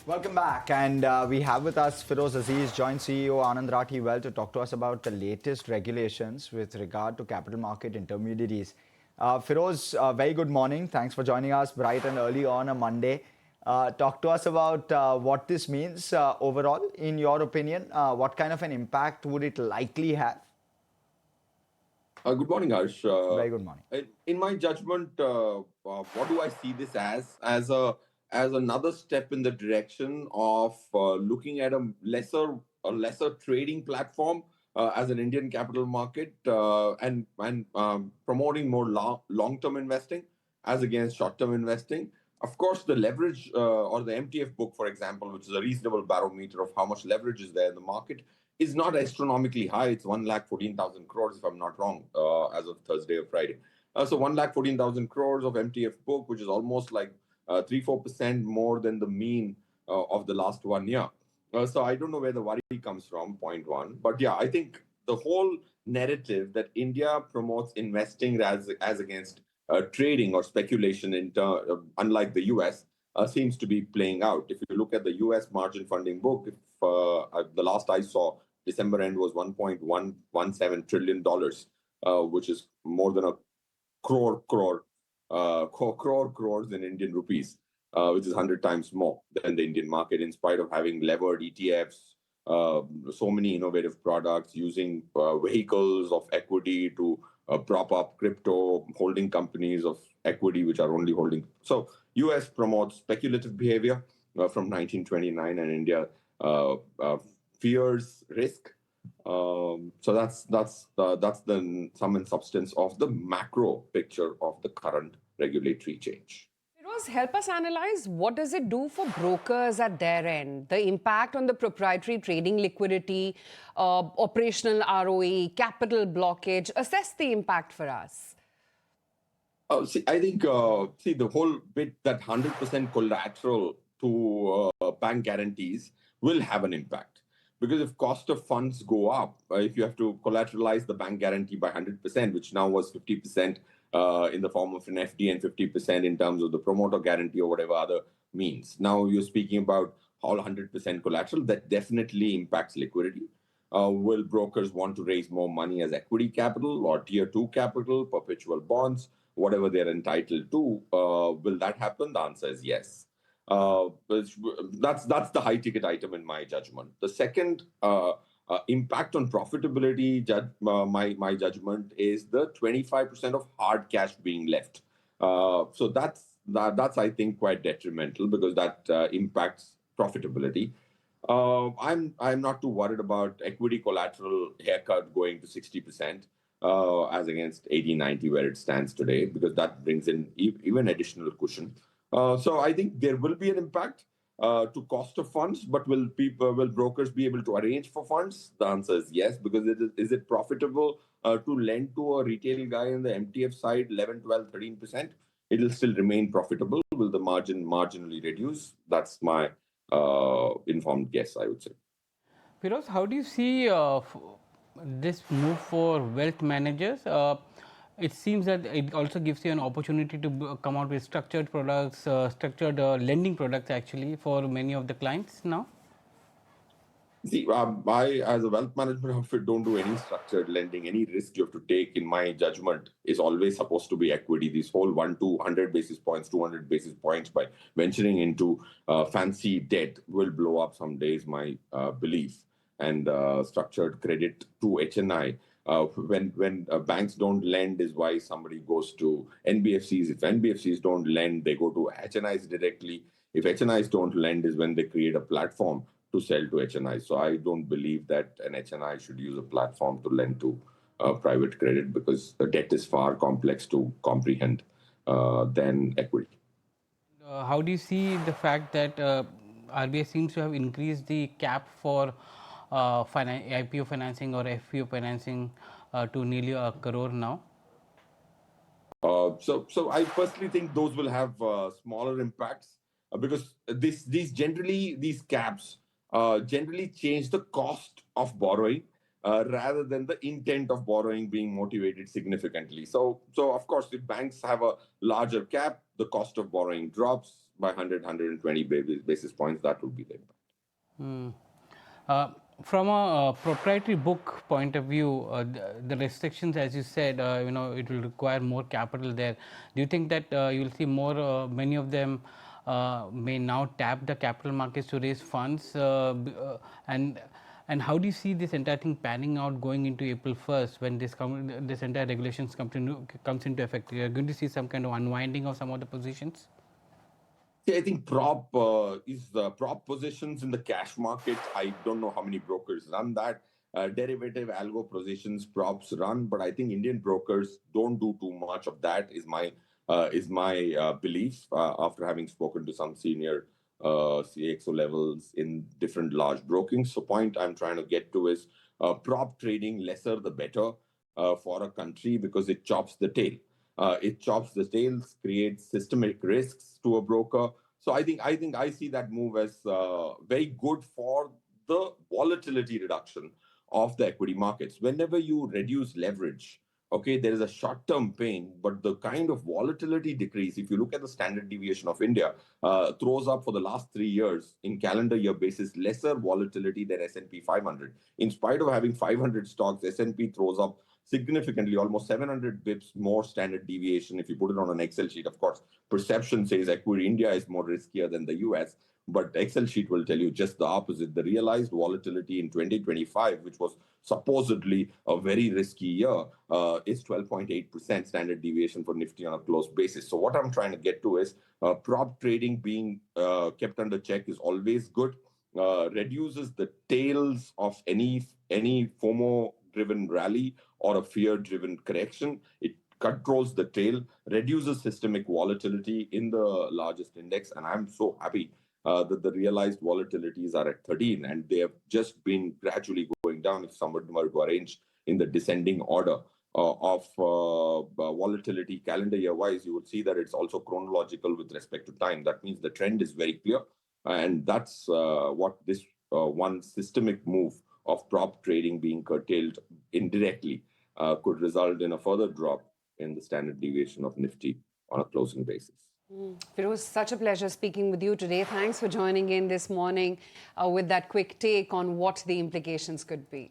Welcome back, and we have with us Feroze Azeez, Joint CEO, Anand Rathi Well, to talk to us about the latest regulations with regard to capital market intermediaries. Feroz, very good morning. Thanks for joining us bright and early on a Monday. Talk to us about what this means overall, in your opinion. What kind of an impact would it likely have? Good morning, Harsh. Very good morning. In my judgment, what do I see this as? As another step in the direction of looking at a lesser trading platform as an Indian capital market and promoting more long-term investing as against short-term investing. Of course, the leverage or the MTF book, for example, which is a reasonable barometer of how much leverage is there in the market, is not astronomically high. It's 1,14,000 crores, if I'm not wrong, as of Thursday or Friday. So 1,14,000 crores of MTF book, which is almost like 3-4% more than the mean of the last 1 year. So I don't know where the worry comes from, point one. But yeah, I think the whole narrative that India promotes investing as against trading or speculation, unlike the US, seems to be playing out. If you look at the US margin funding book, if the last I saw, December end was $1.117 trillion, which is more than a crores in Indian rupees, which is 100 times more than the Indian market, in spite of having levered ETFs, so many innovative products, using vehicles of equity to prop up crypto, holding companies of equity which are only holding. So US promotes speculative behavior from 1929, and India fears risk. So that's the sum and substance of the macro picture of the current regulatory change. Firoz, help us analyze what does it do for brokers at their end? The impact on the proprietary trading liquidity, operational ROE, capital blockage. Assess the impact for us. I think the whole bit that 100% collateral to bank guarantees will have an impact. Because if cost of funds go up, if you have to collateralize the bank guarantee by 100%, which now was 50% in the form of an FD and 50% in terms of the promoter guarantee or whatever other means. Now you're speaking about all 100% collateral, that definitely impacts liquidity. Will brokers want to raise more money as equity capital or tier 2 capital, perpetual bonds, whatever they're entitled to? Will that happen? The answer is yes. That's the high ticket item in my judgment. The second impact on profitability, my judgment, is the 25% of hard cash being left. So that's I think quite detrimental, because that impacts profitability. I'm not too worried about equity collateral haircut going to 60%. As against 80-90 where it stands today, because that brings in even additional cushion. So I think there will be an impact to cost of funds, but will brokers be able to arrange for funds? The answer is yes, because is it profitable to lend to a retail guy in the MTF side 11, 12, 13%? It will still remain profitable. Will the margin marginally reduce? That's my informed guess, I would say. Firoz, how do you see this move for wealth managers? It seems that it also gives you an opportunity to come out with structured products, structured lending products actually for many of the clients now. See, I, as a wealth management outfit, don't do any structured lending. Any risk you have to take, in my judgment, is always supposed to be equity. This whole 100 basis points, 200 basis points by venturing into fancy debt will blow up some days, my belief. And structured credit to HNI, when banks don't lend, is why somebody goes to NBFCs. If NBFCs don't lend, they go to HNIs directly. If HNIs don't lend, is when they create a platform to sell to HNI. So I don't believe that an HNI should use a platform to lend to private credit, because the debt is far complex to comprehend than equity. How do you see the fact that RBI seems to have increased the cap for IPO financing or FPO financing to nearly a crore now? So I personally think those will have smaller impacts, because these caps generally change the cost of borrowing rather than the intent of borrowing being motivated significantly. So of course, if banks have a larger cap, the cost of borrowing drops by 100, 120 basis points. That would be the impact. From a proprietary book point of view, the restrictions, as you said, it will require more capital there. Do you think that you will see more, many of them may now tap the capital markets to raise funds? And how do you see this entire thing panning out going into April 1st when this entire regulations comes into effect? Are you going to see some kind of unwinding of some of the positions? See, I think prop positions in the cash market. I don't know how many brokers run that. Derivative algo positions props run, but I think Indian brokers don't do too much of that. Is my belief after having spoken to some senior CXO levels in different large broking. So point I'm trying to get to is prop trading, lesser the better for a country, because it chops the tail. It chops the tails, creates systemic risks to a broker. So I think I see that move as very good for the volatility reduction of the equity markets. Whenever you reduce leverage, okay, there is a short-term pain, but the kind of volatility decrease, if you look at the standard deviation of India, throws up for the last 3 years in calendar year basis, lesser volatility than S&P 500. In spite of having 500 stocks, S&P throws up significantly, almost 700 bips more standard deviation. If you put it on an Excel sheet, of course, perception says equity India is more riskier than the US, but Excel sheet will tell you just the opposite. The realized volatility in 2025, which was supposedly a very risky year, is 12.8% standard deviation for Nifty on a closed basis. So what I'm trying to get to is prop trading being kept under check is always good. Reduces the tails of any FOMO-driven rally or a fear-driven correction. It controls the tail, reduces systemic volatility in the largest index, and I'm so happy that the realized volatilities are at 13, and they have just been gradually going down. If someone were to arrange in the descending order of volatility calendar year-wise, you would see that it's also chronological with respect to time. That means the trend is very clear, and that's what this one systemic move of prop trading being curtailed indirectly could result in a further drop in the standard deviation of Nifty on a closing basis. Firoz, such a pleasure speaking with you today. Thanks for joining in this morning with that quick take on what the implications could be.